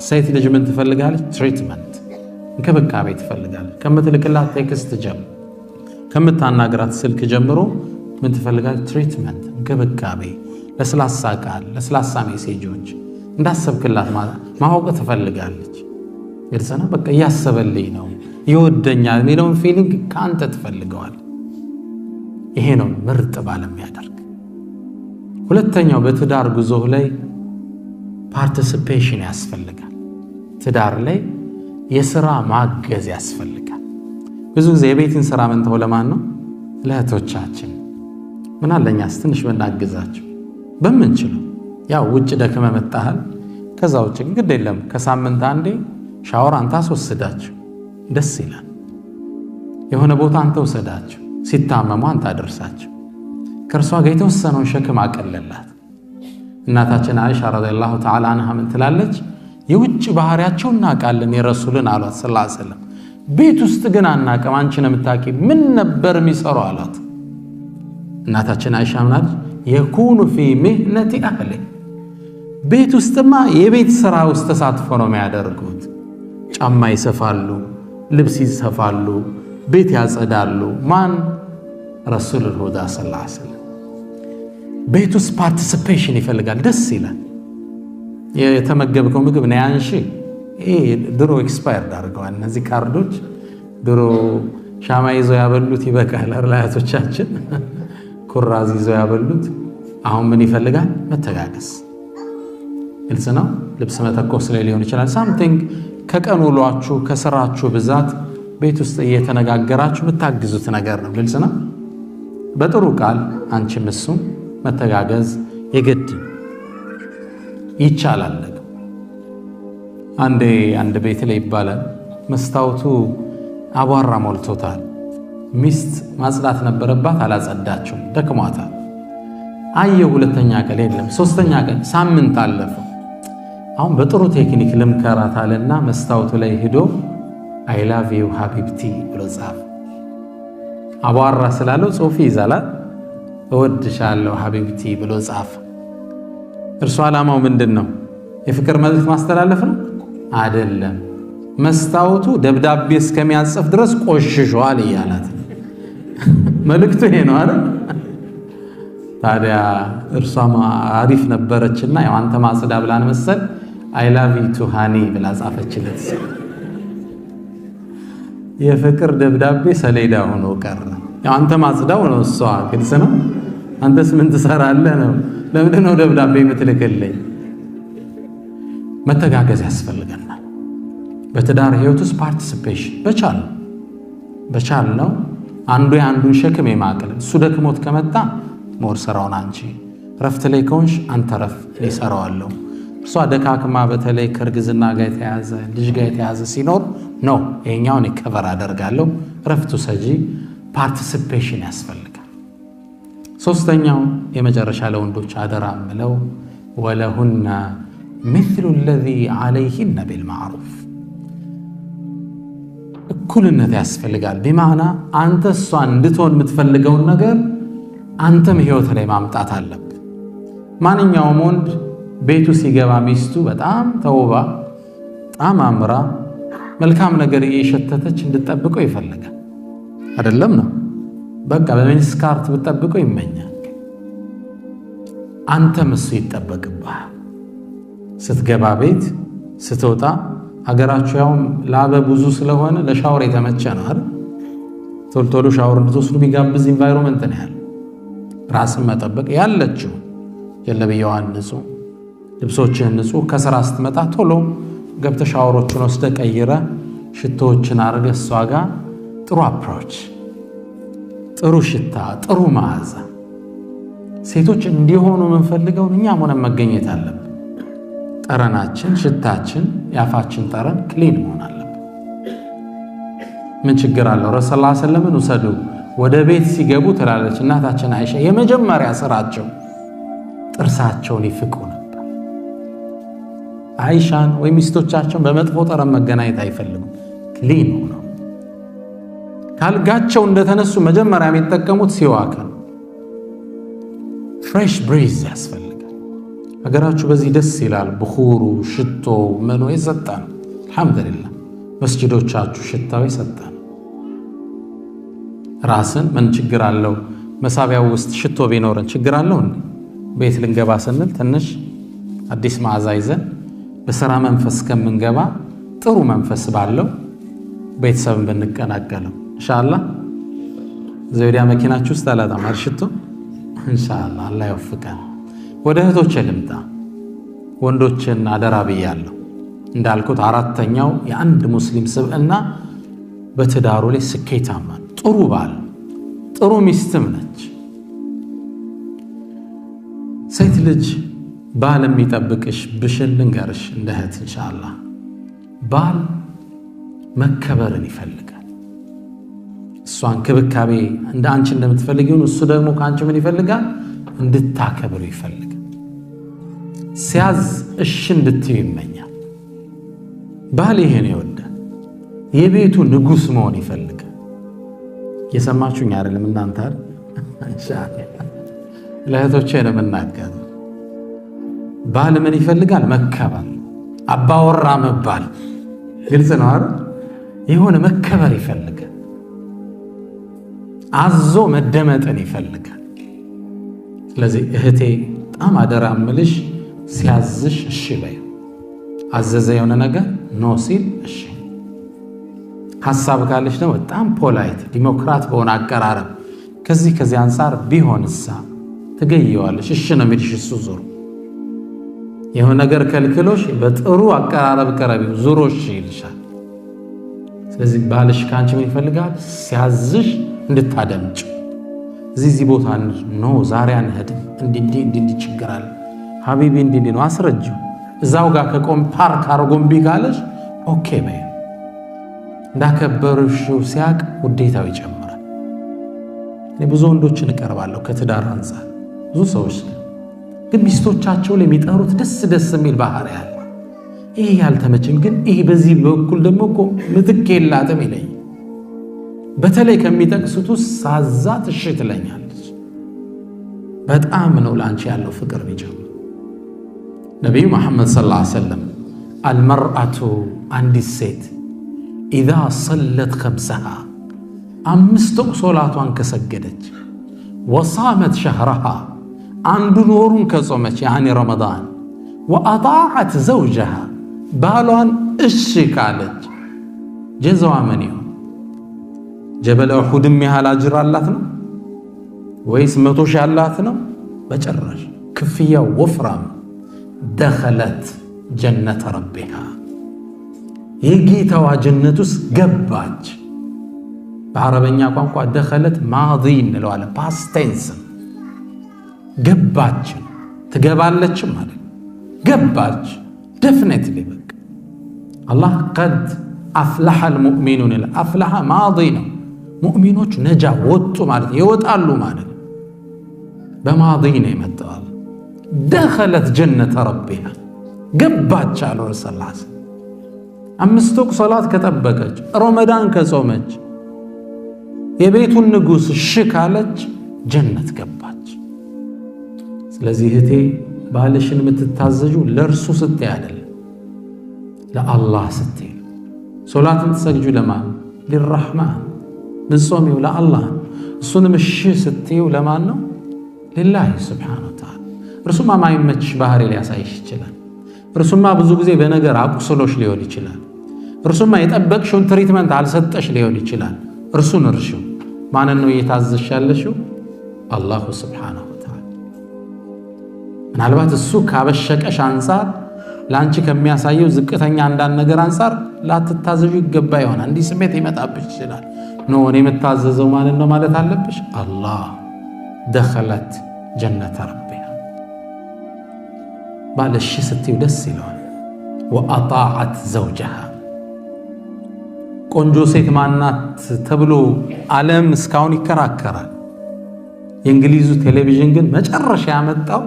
ሴት ልጅ ምን ትፈልጋለች? ትሪትመንት እንክብካቤ ትፈልጋለች። ከምትልክላት ቴክስት ጀምሮ ከምታናግራት ስልክ ጀምሮ ምን ትፈልጋለች? ትሪትመንት እንክብካቤ፣ ለስላሳ ቃል፣ ለስላሳ ሜሴጆች እንዳሰብክላት ማወቅ ትፈልጋለች። ግልጽና በቃ እያሰበልኝ ነው ይወደኛል የሚለውን ፊሊንግ ካንተ ትፈልገዋል። ይሄ ነው ምርጥ ባል የሚያደርግ። ሁለተኛው በትዳር ጉዞ ላይ ፓርቲሲፔሽን ያስፈልጋል። ትዳር ላይ የሥራ ማገዝ ያስፈልጋል። ብዙ ጊዜ የቤትን ሥራ ምንተው ለማን ነው? ለእህቶቻችን። ምን አለኛስ ትንሽ ብናግዛቸው በምንችለው። ያው ውጭ ደክመ መጣሃል፣ ከዛ ውጭ ግድ የለም ከሳምንት አንዴ ሻወር አንተ አስወስዳቸው፣ ደስ ይላል። የሆነ ቦታ አንተ ወሰዳቸው፣ ሲታመሙ አንተ አደርሳቸው። ከእርሷ ጋር የተወሰነውን ሸክም አቀለላት። እናታችን አይሻ ረዲየላሁ ተዓላ አንሃ ምን ትላለች? የውጭ ባህሪያቸው እናውቃለን የረሱልን አሏት ሰለላሁ ዐለይሂ ወሰለም። ቤት ውስጥ ግን አናውቅም፣ አንቺ ነው የምታውቂው። ምን ነበር የሚሰሩ አሏት። እናታችን አይሻ ምናለች? የኩኑ ፊ ሚህነቲ አህሊ፣ ቤት ውስጥማ የቤት ሥራ ውስጥ ተሳትፎ ነው የሚያደርጉት። ጫማ ይሰፋሉ፣ ልብስ ይሰፋሉ፣ ቤት ያጸዳሉ። ማን? ረሱሉል ሁዳ ሰለላሁ ዐለይሂ ወሰለም። ቤት ውስጥ ፓርቲሲፔሽን ይፈልጋል። ደስ ይላል። የተመገብከው ምግብ ነው ያንሺ። ይሄ ድሮ ኤክስፓየርድ አድርገዋል እነዚህ ካርዶች። ድሮ ሻማ ይዘው ያበሉት ይበቃል። አያቶቻችን ኩራዝ ይዘው ያበሉት። አሁን ምን ይፈልጋል? መተጋገዝ። ግልጽ ነው። ልብስ መተኮስ ላይ ሊሆን ይችላል። ሳምቲንግ ከቀን ውሏችሁ ከስራችሁ ብዛት ቤት ውስጥ እየተነጋገራችሁ የምታግዙት ነገር ነው። ግልጽ ነው። በጥሩ ቃል አንቺም እሱም መተጋገዝ የግድ ይቻላል። አንድ ቤት ላይ ይባላል መስታወቱ አቧራ ሞልቶታል። ሚስት ማጽዳት ነበረባት፣ አላጸዳችም፣ ደክሟታል። አየው ሁለተኛ ቀን የለም፣ ሶስተኛ ቀን፣ ሳምንት አለፈው። አሁን በጥሩ ቴክኒክ ልምከራት አለና መስታወቱ ላይ ሄዶ አይ ላቭ ዩ ሀቢብቲ ብሎ ጻፈ። አቧራ ስላለው ጽሑፍ ይዛላል። እወድሻለሁ ሀቢብቲ ብሎ ጻፈ። እርሱ ዓላማው ምንድን ነው? የፍቅር መልእክት ማስተላለፍ ነው አይደለም። መስታወቱ ደብዳቤ እስከሚያጽፍ ድረስ ቆሽሿል እያላት መልእክቱ ይሄ ነው አይደል? ታዲያ እርሷም አሪፍ ነበረችና ያው አንተ ማጽዳ ብላን መሰል አይ ላቭ ዩ ቱ ሃኒ ብላ ጻፈችለት። የፍቅር ደብዳቤ ሰሌዳ ሆኖ ቀረ። ያው አንተ ማጽዳው ነው እሷ። ግልጽ ነው። አንተስ ምን ትሰራለህ ነው? ለምንድን ነው ደብዳቤ የምትልክልኝ? መተጋገዝ ያስፈልገናል። በትዳር ህይወት ውስጥ ፓርቲሲፔሽን በቻል ነው አንዱ የአንዱን ሸክም የማቅለል። እሱ ደክሞት ከመጣ ሞር ስራውን አንቺ፣ ረፍት ላይ ከሆንሽ አንተ ረፍ፣ እኔ እሰራዋለሁ። እርሷ ደካክማ በተለይ ከእርግዝና ጋር የተያዘ ልጅ ጋር የተያዘ ሲኖር ነው ይሄኛውን ከቨር አደርጋለሁ፣ ረፍቱ ሰጂ። ፓርቲሲፔሽን ያስፈልጋል። ሶስተኛው የመጨረሻ ለወንዶች አደራ ምለው ወለሁና مثل الذي عليهن بالمعروف እኩልነት ያስፈልጋል። በማዕና አንተ እሷ እንድትሆን የምትፈልገውን ነገር አንተም ህይወት ላይ ማምጣት አለብህ። ማንኛውም ወንድ ቤቱ ሲገባ ሚስቱ በጣም ተውባ በጣም አምራ መልካም ነገር እየሸተተች እንድትጠብቀው ይፈልጋል አይደለም ነው? በቃ በሚኒስካርት ብትጠብቀው ይመኛል። አንተም እሱ ይጠበቅብሃል። ስትገባ ቤት ስትወጣ፣ ሀገራችሁ ያውም ላበ ብዙ ስለሆነ ለሻወር የተመቸ ነው አይደል? ቶሎ ሻወር እንድትወስዱ ቢጋብዝ ኢንቫይሮንመንት ነው ያለው። ራስን መጠበቅ ያለችው ጀለብያዋን ንጹህ፣ ልብሶችን ንጹህ። ከስራ ስትመጣ ቶሎ ገብተ ሻወሮችን ወስደ ቀይረ ሽቶዎችን አርገ እሷ ጋር ጥሩ አፕሮች፣ ጥሩ ሽታ፣ ጥሩ መዓዛ። ሴቶች እንዲሆኑ የምንፈልገው እኛም ሆነን መገኘት አለብን። ጠረናችን፣ ሽታችን፣ ያፋችን ጠረን ክሊን መሆን አለበት። ምን ችግር አለው? ረሱል ሰለላሁ ዐለይሂ ወሰለም ውሰዱ ወደ ቤት ሲገቡ ትላለች እናታችን አይሻ፣ የመጀመሪያ ስራቸው ጥርሳቸውን ይፍቁ ነበር። አይሻን ወይ ሚስቶቻቸውን በመጥፎ ጠረን መገናኘት አይፈልጉም። ክሊን ነው። ካልጋቸው እንደተነሱ መጀመሪያ የሚጠቀሙት ሲዋክ ነው። ፍሬሽ ብሪዝ ያስፈልጋል። አገራችሁ በዚህ ደስ ይላል። ብኹሩ ሽቶ መኖ የሰጠን አልሐምዱሊላህ። መስጂዶቻችሁ ሽታው የሰጠን ራስን ምን ችግር አለው? መሳቢያው ውስጥ ሽቶ ቢኖረን ችግር አለው እንዴ? ቤት ልንገባ ስንል ትንሽ አዲስ መዓዛ ይዘን በሥራ መንፈስ ከምንገባ ጥሩ መንፈስ ባለው ቤተሰብን ብንቀናቀለው ኢንሻአላህ። ዘውዲያ መኪናችሁ ውስጥ አላጣም ሽቶ ኢንሻአላህ። አላህ ይወፍቀን። ወደ እህቶቼ ልምጣ። ወንዶችን አደራ ብያለሁ። እንዳልኩት አራተኛው የአንድ ሙስሊም ስብዕና በትዳሩ ላይ ስኬታማ ጥሩ ባል ጥሩ ሚስትም ነች። ሴት ልጅ ባል የሚጠብቅሽ ብሽን ልንገርሽ እንደ እህት ኢንሻአላህ። ባል መከበርን ይፈልጋል። እሷን ክብካቤ እንደ አንቺ እንደምትፈልጊው እሱ ደግሞ ከአንቺ ምን ይፈልጋል? እንድታከብሩ ይፈልጋል። ሲያዝ እሺ እንድትዩ ይመኛል። ባል ይሄን ይወዳል። የቤቱ ንጉስ መሆን ይፈልጋል። የሰማችሁኝ አይደለም እናንተ አይደል? ኢንሻአላህ ለእህቶቼ ነው የምናገረው። ባል ምን ይፈልጋል? መከበር፣ አባወራ መባል። ግልጽ ነው አይደል? የሆነ መከበር ይፈልጋል። አዞ መደመጥን ይፈልጋል። ስለዚህ እህቴ በጣም አደራ እምልሽ ሲያዝሽ እሺ በይ። አዘዘ የሆነ ነገር ኖ ሲል እሺ። ሐሳብ ካለሽ ደግሞ በጣም ፖላይት ዲሞክራት በሆነ አቀራረብ ከዚህ አንፃር ቢሆንሳ ትገየዋለሽ። እሺ ነው የሚልሽ እሱ ዞሮ የሆነ ነገር ከልክሎሽ በጥሩ አቀራረብ ቀረቢው ዞሮ እሺ ይልሻል። ስለዚህ ባልሽ ካንቺ ምን ይፈልጋል? ሲያዝሽ እንድታደምጭ። እዚህ ቦታ ኖ ዛሬ አንሄድም እንዲህ ችግር አለ ሀቢቢ እንዲህ ነው አስረጅው። እዛው ጋር ከቆም ፓርክ አርጎምቢ ካለሽ ኦኬ በይ። እንዳከበርሽው ሲያቅ ውዴታው ይጨምራል። እኔ ብዙ ወንዶችን እቀርባለሁ ከትዳር አንፃር ብዙ ሰዎች ግን ሚስቶቻቸው ላይ የሚጠሩት ደስ የሚል ባህሪ አለ። ይሄ ያልተመቸኝ ግን ይሄ በዚህ በኩል ደግሞ እኮ ምትክ የላትም ይለኝ። በተለይ ከሚጠቅሱት ውስጥ ሳዛት እሺ ትለኛለች። በጣም ነው ላንቺ ያለው ፍቅር ቢጀምር። ነብዩ መሐመድ ሰለላሁ ዐለይሂ ወሰለም አልመርአቱ አንዲት ሴት ኢዛ ሰለት ኸምሰሃ አምስት ሶላቷን ከሰገደች ወሳመት ሸህረሃ አንዱን ወሩን ከጾመች ያኒ ረመዳን ወአጣዐት ዘውጀሃ ባሏን እሺ ካለች ጀዛዋ ምን ይሁን? ጀበለ ኡሁድም ያህል አጅር አላት ነው ወይስ 100 ሺህ አላት ነው? በጭራሽ። ክፍያው ወፍራም። ደኸለት ጀነተ ረቢሃ የጌታዋ ጀነት ውስጥ ገባች። በአረበኛ ቋንቋ ደኸለት ማዲ እንለዋለን፣ ፓስት ቴንስ። ገባች ትገባለች ማለት ገባች። ደፍኔትሊ በቃ አላህ ቀድ አፍለሐ አልሙእሚኑን ይላል። አፍለሐ ማዲ ነው። ሙእሚኖች ነጃ ወጡ ማለት ይወጣሉ ማለት በማዲ ነው የመጣው። ደኸለት ጀነተ ረቢሃ ገባች አሉ ረሱላህ ሰለላሁ ዐለይሂ ወሰለም። አምስት ወቅት ሶላት ከጠበቀች ረመዳን ከጾመች የቤቱን ንጉስ እሺ ካለች ጀነት ገባች። ስለዚህ እህቴ ባልሽን የምትታዘዡ ለእርሱ ስትይ አይደለም፣ ለአላህ ስትይ። ሶላትን ትሰግጁ ለማን? ሊራህማን። ልጾሚው ለአላህ። እሱንም እሺ ስትይው ለማን ነው? ሊላሂ ሱብሓነሁ ወተዓላ። እርሱማ ማይመችሽ ባህሪ ሊያሳይሽ ይችላል። እርሱማ ብዙ ጊዜ በነገር አቁስሎሽ ሊሆን ይችላል። እርሱማ የጠበቅሽውን ትሪትመንት አልሰጠሽ ሊሆን ይችላል። እርሱን እርሺው። ማንን ነው እየታዘዝሽ ያለሽው? አላሁ ሱብሓነሁ ወተዓላ። ምናልባት እሱ ካበሸቀሽ አንፃር ለአንቺ ከሚያሳየው ዝቅተኛ አንዳንድ ነገር አንፃር ላትታዘዡ ይገባ ይሆናል። እንዲህ ስሜት ይመጣብሽ ይችላል። ኖ እኔ የምታዘዘው ማንን ነው ማለት አለብሽ? አላህ። ደኸለት ጀነተ ረቢሃ። ባልሽ ስትይው ደስ ይለዋል። ወአጣዐት ዘውጀሃ። ቆንጆ ሴት ማናት ተብሎ ዓለም እስካሁን ይከራከራል። የእንግሊዙ ቴሌቪዥን ግን መጨረሻ ያመጣው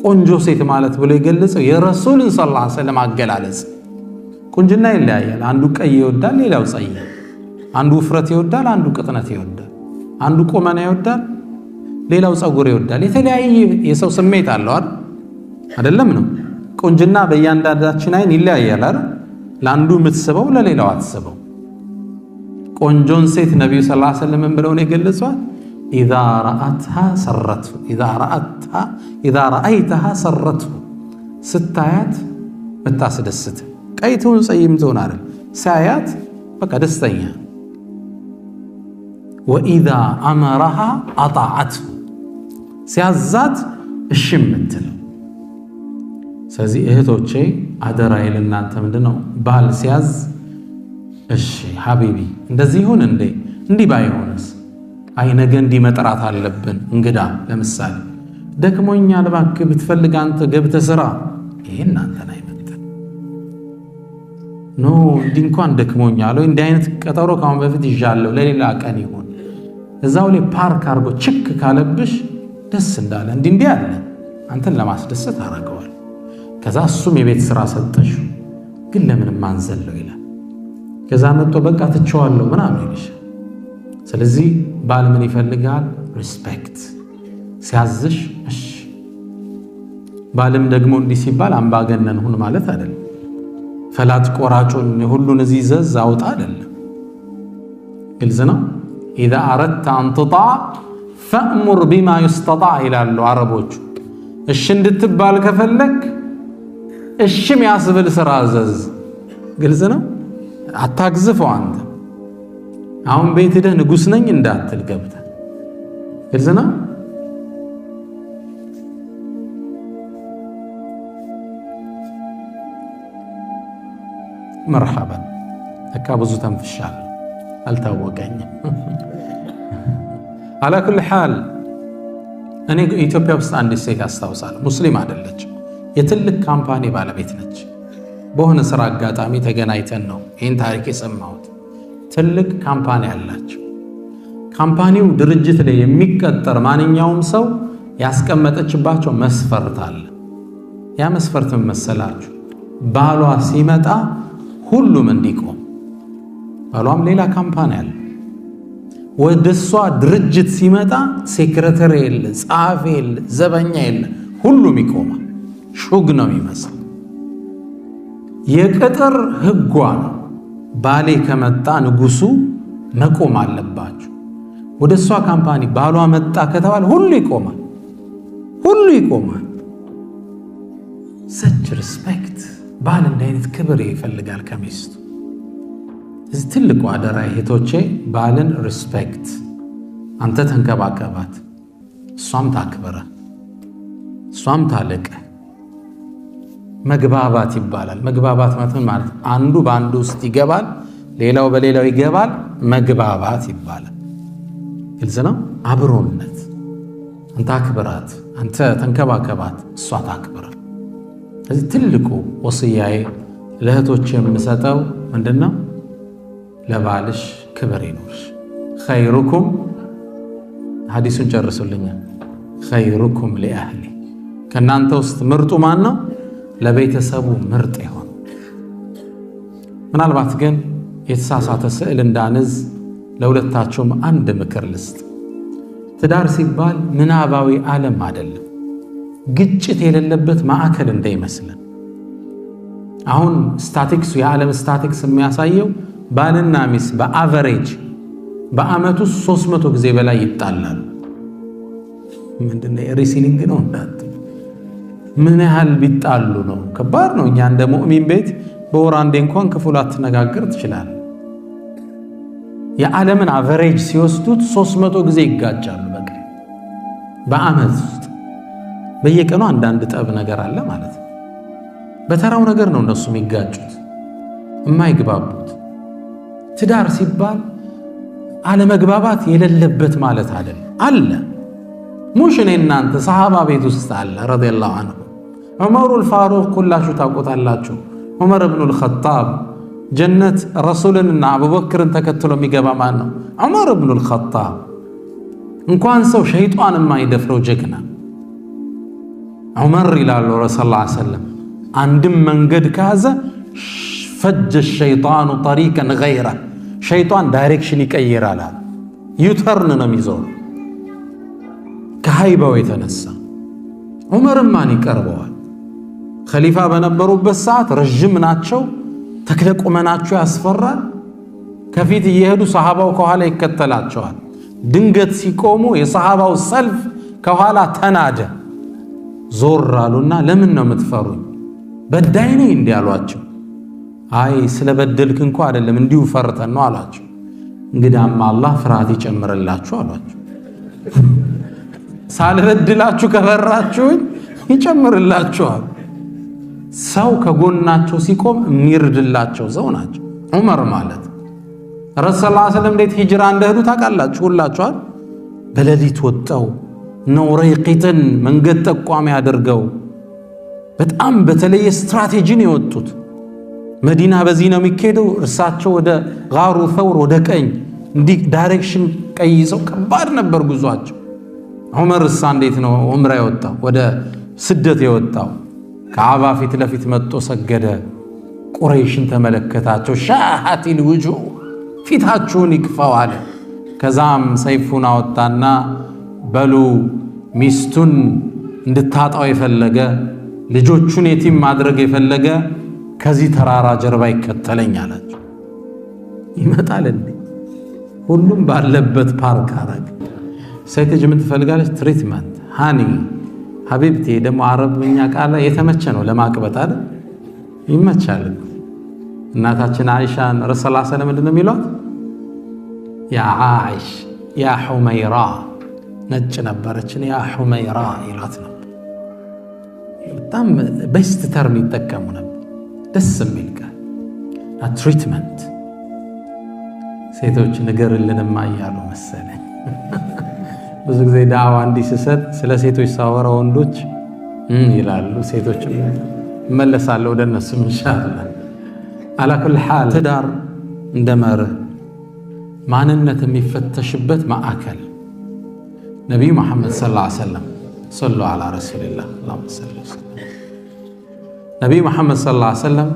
ቆንጆ ሴት ማለት ብሎ የገለጸው የረሱልን ሰለላሁ ዐለይሂ ወሰለም አገላለጽ። ቁንጅና ይለያያል። አንዱ ቀይ ይወዳል፣ ሌላው ጸይም። አንዱ ውፍረት ይወዳል፣ አንዱ ቅጥነት ይወዳል። አንዱ ቁመና ይወዳል፣ ሌላው ጸጉር ይወዳል። የተለያየ የሰው ስሜት አለው አይደል? አይደለም ነው። ቁንጅና በእያንዳንዳችን አይን ይለያያል አይደል? ለአንዱ የምትስበው ለሌላው አትስበው። ቆንጆን ሴት ነብዩ ሰለላሁ ዐለይሂ ወሰለም ብለው ነው የገለጿት ኢዛ ረአይተሃ ሰረቱ ስታያት ብታስደስት ቀይቱን ጸይም ትሆን አይደል? ሳያት በቃ ደስተኛ። ወኢዛ አመረሃ አጣዓት ሲያዛት እሺ የምትለው። ስለዚህ እህቶቼ አደራዬ ለእናንተ ምንድነው ባል ሲያዝ እሺ ሐቢቢ እንደዚህ ይሁን እንዴ እንዲህ ባይሆንስ አይ ነገ እንዲህ መጥራት አለብን እንግዳ ለምሳሌ ደክሞኛል እባክህ ብትፈልግ አንተ ገብተህ ስራ ይሄ እናንተን አይመጥን ኖ እንዲህ እንኳን ደክሞኛል ወይ እንዲህ አይነት ቀጠሮ ካሁን በፊት ይዣለሁ ለሌላ ቀን ይሁን እዛው ላይ ፓርክ አድርጎ ችክ ካለብሽ ደስ እንዳለ እንዲህ አለ አንተን ለማስደሰት አረጋዋል። ከዛ እሱም የቤት ስራ ሰጠሽ ግን ለምን ማንዘለው ይላል። ከዛ መጥቶ በቃ ትቸዋለሁ ምናምን ይልሽ። ስለዚህ ባል ምን ይፈልጋል? ሪስፔክት ሲያዝሽ እሺ። ባልም ደግሞ እንዲህ ሲባል አምባገነን ሁን ማለት አይደለም። ፈላጭ ቆራጩን ሁሉን እዚህ ዘዝ አውጣ አይደለም። ግልጽ ነው። إذا أردت أن تطاع فأمر بما يستطاع ይላሉ አረቦቹ። እሺ እንድትባል ከፈለክ እሺ የሚያስብል ስራ አዘዝ። ግልጽ ነው። አታግዝፈው አንተ አሁን ቤት ሄደህ ንጉስ ነኝ እንዳትል ገብተህ። ግልጽ ነው። مرحبا ለካ ብዙ ተንፍሻለሁ አልታወቀኝም። على كل حال እኔ ኢትዮጵያ ውስጥ አንድ ሴት አስታውሳለሁ። ሙስሊም አይደለችም። የትልቅ ካምፓኒ ባለቤት ነች። በሆነ ስራ አጋጣሚ ተገናኝተን ነው ይህን ታሪክ የሰማሁት። ትልቅ ካምፓኒ አላቸው። ካምፓኒው ድርጅት ላይ የሚቀጠር ማንኛውም ሰው ያስቀመጠችባቸው መስፈርት አለ። ያ መስፈርት ምን መሰላችሁ? ባሏ ሲመጣ ሁሉም እንዲቆም። ባሏም ሌላ ካምፓኒ አለ። ወደሷ ድርጅት ሲመጣ ሴክሬታሪ የለ፣ ጸሐፊ የለ፣ ዘበኛ የለ፣ ሁሉም ይቆማል። ሹግ ነው የሚመስል። የቅጥር ህጓ ነው። ባሌ ከመጣ ንጉሱ መቆም አለባችሁ። ወደሷ ካምፓኒ ባሏ መጣ ከተባለ ሁሉ ይቆማል። ሁሉ ይቆማል። ሰች ሪስፔክት። ባል እንዲህ አይነት ክብር ይፈልጋል ከሚስቱ። እዚህ ትልቁ አደራ እህቶቼ፣ ባልን ሪስፔክት። አንተ ተንከባከባት፣ እሷም ታክብረ፣ እሷም ታለቀ። መግባባት ይባላል። መግባባት ማለት አንዱ በአንዱ ውስጥ ይገባል፣ ሌላው በሌላው ይገባል። መግባባት ይባላል። ግልጽ ነው። አብሮነት። አንተ አክብራት፣ አንተ ተንከባከባት፣ እሷ ታክብረ። እዚህ ትልቁ ወስያዬ ለእህቶቼ የምሰጠው ምንድነው? ለባልሽ ክብር ይኖርሽ። ኸይሩኩም ሐዲሱን ጨርሱልኛል። ኸይሩኩም ሊአህሊ፣ ከእናንተ ውስጥ ምርጡ ማን ነው? ለቤተሰቡ ምርጥ ይሆን። ምናልባት ግን የተሳሳተ ስዕል እንዳንዝ ለሁለታችሁም አንድ ምክር ልስጥ። ትዳር ሲባል ምናባዊ ዓለም አይደለም፣ ግጭት የሌለበት ማዕከል እንዳይመስለን። አሁን ስታቲክሱ የዓለም ስታቲክስ የሚያሳየው ባልና ሚስት በአቨሬጅ በአመቱ 300 ጊዜ በላይ ይጣላሉ። ምንድነው ሪሲሊንግ ነው እንዳትሉ። ምን ያህል ቢጣሉ ነው? ከባድ ነው። እኛ እንደ ሙእሚን ቤት በወር አንዴ እንኳን ክፉል አትነጋገር ትችላለህ። የዓለምን አቨሬጅ ሲወስዱት 300 ጊዜ ይጋጫሉ። በቃ በአመት ውስጥ በየቀኑ አንዳንድ ጠብ ነገር አለ ማለት ነው። በተራው ነገር ነው እነሱ የሚጋጩት የማይግባቡት። ትዳር ሲባል አለመግባባት የሌለበት ማለት አይደለም። አለ ሙሽ እኔ እናንተ ሰሃባ ቤት ውስጥ አለ ረዲየላሁ ዐንሁ። ዑመሩል ፋሩቅ ሁላችሁ ታውቁታላችሁ። ዑመር ኢብኑል ኸጣብ ጀነት ረሱልንና አቡበክርን ተከትሎ የሚገባ ማን ነው? ዑመር ኢብኑል ኸጣብ። እንኳን ሰው ሸይጣን የማይደፍረው ጀግና ዑመር ይላሉ ረሱል ሰለላሁ ዐለይሂ ወሰለም። አንድም መንገድ ከያዘ ፈጀ ሸይጣኑ ጠሪቀን ገይረ፣ ሸይጣን ዳይሬክሽን ይቀይራል። ዩተርን ነው የሚዞር ከሃይባው የተነሳ። ዑመር ማን ይቀርበዋል? ኸሊፋ በነበሩበት ሰዓት ረጅም ናቸው፣ ተክለ ቁመናቸው ያስፈራል። ከፊት እየሄዱ ሰሃባው ከኋላ ይከተላቸዋል። ድንገት ሲቆሙ የሰሃባው ሰልፍ ከኋላ ተናደ። ዞር አሉና ለምን ነው የምትፈሩኝ? በዳይ ነኝ እንዲህ አሏቸው። አይ ስለበደልክ እንኳ አይደለም እንዲሁ ፈርተን ነው አሏቸው። እንግዳማ አላህ ፍርሃት ይጨምርላችሁ አሏቸው። ሳልበድላችሁ ከፈራችሁኝ ይጨምርላችኋል። ሰው ከጎናቸው ሲቆም የሚርድላቸው ሰው ናቸው። ዑመር ማለት ረሱል ሰለላሁ ዐለይሂ ወሰለም እንዴት ሂጅራ እንደሄዱ ታውቃላችሁ ሁላችኋል። በሌሊት ወጣው ነውረይቂትን መንገድ ጠቋሚ አድርገው በጣም በተለየ ስትራቴጂ ነው የወጡት። መዲና በዚህ ነው የሚካሄደው፣ እርሳቸው ወደ ጋሩ ተውር ወደ ቀኝ እንዲህ ዳይሬክሽን ቀይሰው ከባድ ነበር ጉዟቸው። ዑመር እሳ እንዴት ነው ዑምራ የወጣው ወደ ስደት የወጣው? ከዓባ ፊት ለፊት መጥቶ ሰገደ። ቁረይሽን ተመለከታቸው። ሻሃቲል ውጁህ ፊታችሁን ይክፋው አለ። ከዛም ሰይፉን አወጣና በሉ ሚስቱን እንድታጣው የፈለገ ልጆቹን የቲም ማድረግ የፈለገ ከዚህ ተራራ ጀርባ ይከተለኝ አላቸው። ይመጣል እንዴ? ሁሉም ባለበት ፓርክ አረግ። ሴት ልጅ ምን ትፈልጋለች? ትሪትመንት ሃኒ ሀቢብቴ። ደግሞ አረብኛ ቃል የተመቸ ነው ለማቅበጥ አይደል? ይመቻል። እናታችን አይሻን ረሱል ሰለላሁ ዐለይሂ ወሰለም ምንድነው የሚሏት? ያ አይሽ ያ ሁመይራ፣ ነጭ ነበረችን፣ ያ ሁመይራ ይሏት ነበር። በጣም ቤስት ተርም ይጠቀሙ ነበር፣ ደስ የሚል ቃል። ትሪትመንት ሴቶች ንገርልንማ እያሉ መሰለኝ። ብዙ ጊዜ ዳዕዋ እንዲህ ስሰጥ ስለ ሴቶች ሳወራ ወንዶች ይላሉ፣ ሴቶችም እመለሳለሁ ወደ እነሱም ኢንሻአላህ። አላ ኩል ሓል ትዳር እንደ መርህ ማንነት የሚፈተሽበት ማዕከል ነቢዩ መሐመድ ሰለላሁ ዐለይሂ ወሰለም ሰሉ ዐላ ረሱሊላህ አላሁመ ሰሊ ወሰለም። ነቢዩ መሐመድ ሰለላሁ ዐለይሂ ወሰለም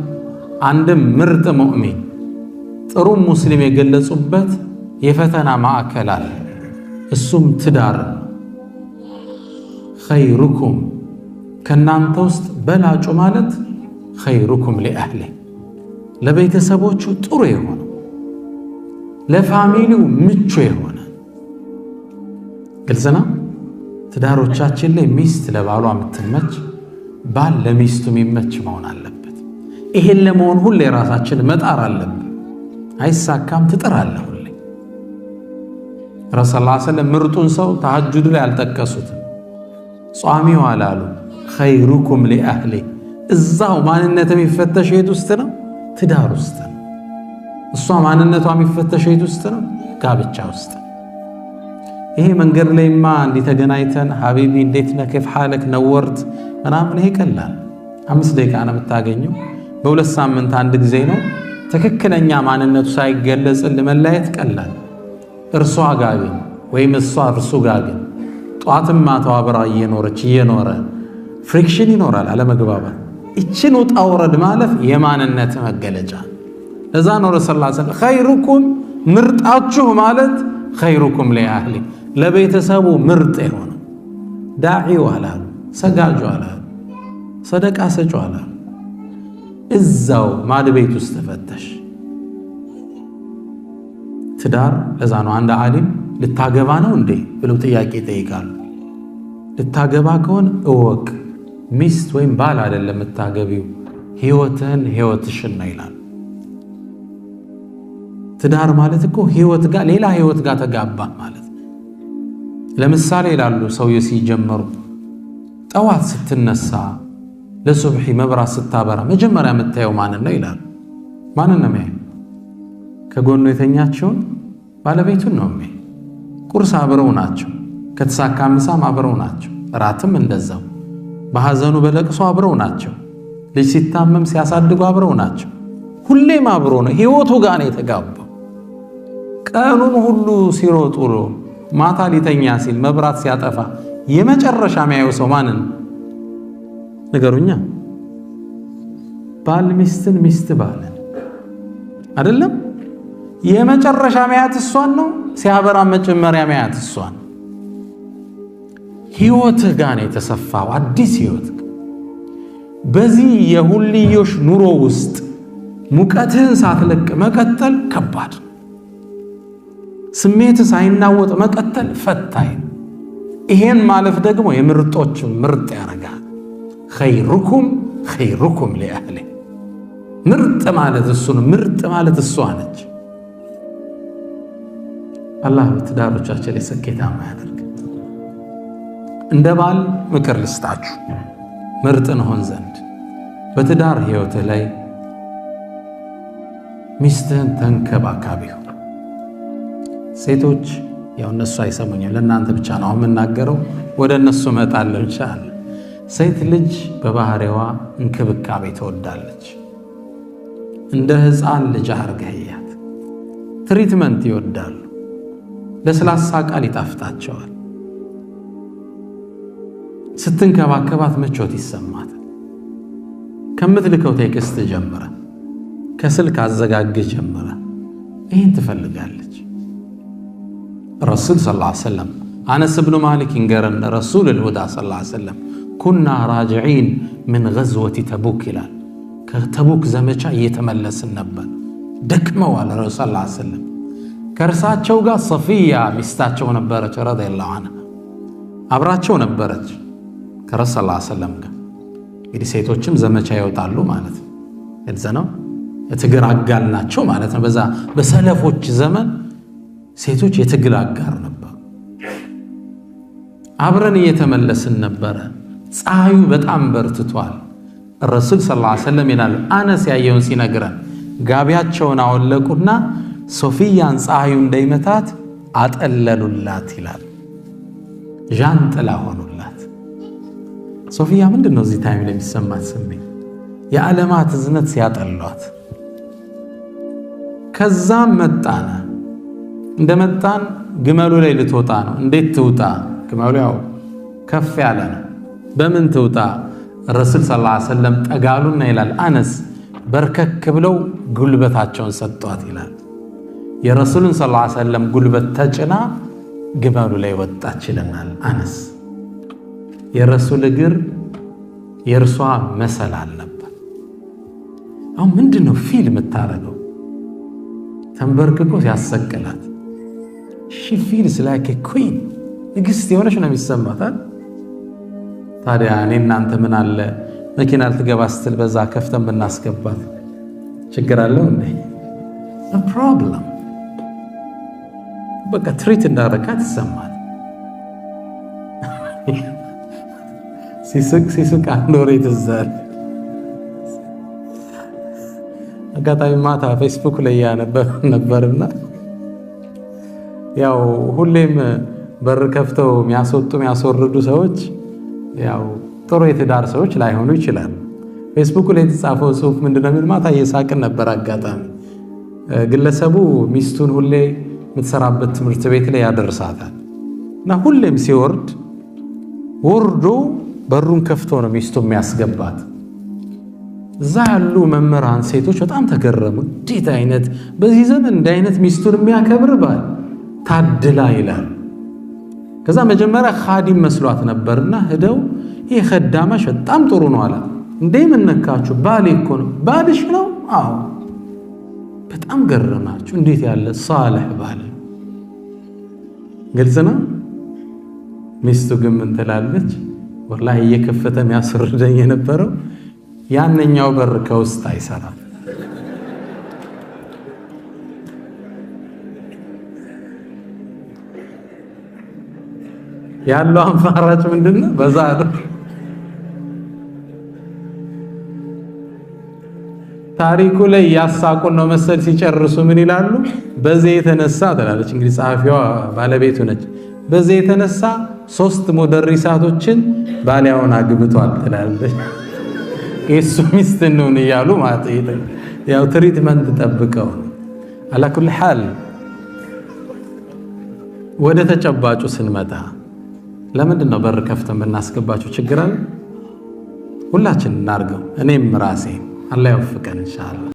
አንድም ምርጥ ሙእሚን ጥሩ ሙስሊም የገለጹበት የፈተና ማዕከል አለ። እሱም ትዳር። ኸይሩኩም ከናንተ ውስጥ በላጩ ማለት ኸይሩኩም ሊአህሊ ለቤተሰቦቹ ጥሩ የሆነ ለፋሚሊው ምቹ የሆነ ግልጽ ነው። ትዳሮቻችን ላይ ሚስት ለባሏ የምትመች ባል ለሚስቱ የሚመች መሆን አለበት። ይሄን ለመሆን ሁሌ ራሳችን መጣር አለብን። አይሳካም፣ ትጥራለህ ሁሌ። ረሱል ሰለላሁ ዐለይሂ ወሰለም ምርጡን ሰው ተሐጁድ ላይ አልጠቀሱትም፣ ጿሚው አላሉ። ኸይሩኩም ሊአህሊ እዛው ማንነት የሚፈተሽ የት ውስጥ ነው? ትዳር ውስጥ ነው። እሷ ማንነቷ የሚፈተሽ የት ውስጥ ነው? ጋብቻ ውስጥ። ይሄ መንገድ ላይማ እንዲህ ተገናኝተን ሀቢቢ እንዴት ነህ ከይፍ ሐለክ ነወርት ምናምን ይሄ ቀላል 5 ደቂቃ ነው የምታገኘው። በ2 ሳምንት አንድ ጊዜ ነው። ትክክለኛ ማንነቱ ሳይገለጽ ለመለያየት ቀላል። እርሷ ጋር ግን ወይም እሷ እርሱ ጋር ግን ጧትም ማታው አብራ እየኖረ ፍሪክሽን ይኖራል፣ አለመግባባት። እችን ውጣ ውረድ ማለፍ የማንነት መገለጫ። ለዛ ነው ረሱል ሰለላሁ ዐለይሂ ወሰለም ኸይሩኩም ምርጣችሁ ማለት ኸይሩኩም ሊአህሊ ለቤተሰቡ ምርጥ የሆነ ዳዒው አላሉ፣ ሰጋጁ አላሉ፣ ሰደቃ ሰጩ አላሉ። እዛው ማድቤት ውስጥ ተፈተሽ ትዳር። ለዛ ነው አንድ ዓሊም ልታገባ ነው እንዴ ብለው ጥያቄ ይጠይቃሉ። ልታገባ ከሆነ እወቅ ሚስት ወይም ባል አይደለም የምታገቢው፣ ህይወትሽን ነው ይላል። ትዳር ማለት እኮ ህይወት ጋር ሌላ ህይወት ጋር ተጋባ ማለት። ለምሳሌ ይላሉ ሰውዬው ሲጀመሩ ጠዋት ስትነሳ ለሱብሒ መብራት ስታበራ መጀመሪያ የምታየው ማንን ነው ይላሉ። ማንን ነው የሚያየው? ከጎኑ የተኛቸውን ባለቤቱን ነው የሚያየው። ቁርስ አብረው ናቸው፣ ከተሳካ ምሳም አብረው ናቸው፣ እራትም እንደዛው። በሐዘኑ በለቅሶ አብረው ናቸው፣ ልጅ ሲታመም ሲያሳድጉ አብረው ናቸው። ሁሌም አብሮ ነው፣ ህይወቱ ጋር ነው የተጋባው። ቀኑን ሁሉ ሲሮጥ ውሎ ማታ ሊተኛ ሲል መብራት ሲያጠፋ የመጨረሻ የሚያየው ሰው ማንን ንገሩኛ? ባል ሚስትን፣ ሚስት ባልን አይደለም። የመጨረሻ ሚያት እሷን ነው፣ ሲያበራ መጀመሪያ ሚያት እሷን። ህይወትህ ጋር ነው የተሰፋው፣ አዲስ ህይወት። በዚህ የሁልዮሽ ኑሮ ውስጥ ሙቀትህን ሳትለቅ መቀጠል ከባድ፣ ስሜት ሳይናወጥ መቀጠል ፈታኝ። ይሄን ማለፍ ደግሞ የምርጦች ምርጥ ያረጋል። ኸይሩኩም ኸይሩኩም ሊአህሊ። ምርጥ ማለት እሱ ነው። ምርጥ ማለት እሷ ነች። አላህ በትዳሮቻችን ላይ ስኬታማ ያደርግ። እንደ ባል ምክር ልስጣችሁ ምርጥ እንሆን ዘንድ በትዳር ህይወትህ ላይ ሚስትህን ተንከባካቢ ሁን። ሴቶች ያው እነሱ አይሰሙኝም፣ ለእናንተ ብቻ ነው የምናገረው። ወደ እነሱ እመጣለሁ ኢንሻአላህ። ሴት ልጅ በባህሪዋ እንክብካቤ ትወዳለች። እንደ ህፃን ልጅ አርገህያት። ትሪትመንት ይወዳሉ። ለስላሳ ቃል ይጣፍጣቸዋል። ስትንከባከባት ምቾት ይሰማታል። ከምትልከው ቴክስት ጀምረ፣ ከስልክ አዘጋግ ጀምረ ይህን ትፈልጋለች። ረሱል ሰለላሁ ዐለይሂ ወሰለም አነስ ብኑ ማሊክ ይንገረን፣ ረሱል ልሁዳ ሰለላሁ ዐለይሂ ወሰለም ኩና ራጅዒን ምን ገዝወቲ ተቡክ ይላል። ከተቡክ ዘመቻ እየተመለስን ነበር። ደክመዋል ረሱል ሰለላሁ ዐለይሂ ወሰለም። ከእርሳቸው ጋር ሰፊያ ሚስታቸው ነበረች ረዲየላሁ ዐንሃ፣ አብራቸው ነበረች ከረሱል ሰለላሁ ዐለይሂ ወሰለም ጋር። እንግዲህ ሴቶችም ዘመቻ ይወጣሉ ማለት ነው። እዛ ነው የትግል አጋር ናቸው ማለት ነው። በዛ በሰለፎች ዘመን ሴቶች የትግል አጋር ነበሩ። አብረን እየተመለስን ነበረ። ፀሐዩ በጣም በርትቷል። ረሱል ሰለላሁ ዐለይሂ ወሰለም ይላሉ፣ አነስ ያየውን ሲነግረን ጋቢያቸውን አወለቁና ሶፊያን ፀሐዩ እንዳይመታት አጠለሉላት ይላል። ዣንጥላ ሆኑላት። ሶፊያ ምንድን ነው እዚህ ታይም ላይ የሚሰማት ስሜት? የዓለማት እዝነት ሲያጠሏት። ከዛም መጣነ። እንደመጣን ግመሉ ላይ ልትወጣ ነው። እንዴት ትውጣ? ግመሉ ያው ከፍ ያለ ነው። በምን ትውጣ? ረሱል ሰለላሁ ዐለይሂ ወሰለም ጠጋሉና ይላል አነስ በርከክ ብለው ጉልበታቸውን ሰጧት ይላል። የረሱልን ሰለላሁ ዐለይሂ ወሰለም ጉልበት ተጭና ግመሉ ላይ ወጣች ይለናል አነስ። የረሱል እግር የእርሷ መሰላል ነበር። አሁን ምንድን ነው ፊል የምታረገው? ተንበርክኮ ሲያሰቅላት ሺ ፊልስ ላይክ ኤ ኩዊን፣ ንግስት የሆነች ነው የሚሰማታል። ታዲያ እኔ እናንተ ምን አለ መኪና ልትገባ ስትል በዛ ከፍተን ብናስገባት ችግር አለው እንዴ? ፕሮብለም። በቃ ትሪት እንዳረካት ይሰማል። ሲስቅ አንድ ወሬ ትዝ አለ። አጋጣሚ ማታ ፌስቡክ ላይ ነበርና ያው ሁሌም በር ከፍተው የሚያስወጡ የሚያስወርዱ ሰዎች ያው ጥሩ የትዳር ሰዎች ላይሆኑ ይችላሉ። ፌስቡክ ላይ የተጻፈው ጽሑፍ ምንድነው የሚል? ማታ እየሳቅን ነበር። አጋጣሚ ግለሰቡ ሚስቱን ሁሌ የምትሰራበት ትምህርት ቤት ላይ ያደርሳታል እና ሁሌም ሲወርድ ወርዶ በሩን ከፍቶ ነው ሚስቱ የሚያስገባት። እዛ ያሉ መምህራን ሴቶች በጣም ተገረሙ። እንዴት አይነት በዚህ ዘመን እንደ አይነት ሚስቱን የሚያከብር ባል ታድላ ይላል። ከዛ መጀመሪያ ኻዲም መስሏት ነበርና ሄደው ይሄ ኸዳማሽ በጣም ጥሩ ነው አለ። እንዴ ምን ነካችሁ? ባሌ እኮ ነው። ባልሽ ነው? አዎ። በጣም ገረማችሁ። እንዴት ያለ ሷልህ ባል። ግልጽ ነው። ሚስቱ ግን ምን ትላለች? ወላሂ እየከፈተ የሚያስወርደኝ የነበረው ያንኛው በር ከውስጥ አይሰራም። ያለው አማራጭ ምንድነው? በዛ ታሪኩ ላይ ያሳቁን ነው መሰል። ሲጨርሱ ምን ይላሉ? በዚህ የተነሳ ትላለች እንግዲህ ጸሐፊዋ ባለቤቱ ነች። በዚህ የተነሳ 3 ሙደሪሳቶችን ባሊያውን አግብቷል ትላለች። የሱ ሚስት ነው እያሉ ማለት ያው ትሪትመንት ጠብቀው። አላኩል ሐል ወደ ተጨባጩ ስንመጣ ለምንድን ነው በር ከፍተን ብናስገባቸው ችግር አለ? ሁላችን እናርገው። እኔም ራሴ አላህ ይወፍቀን ኢንሻአላህ።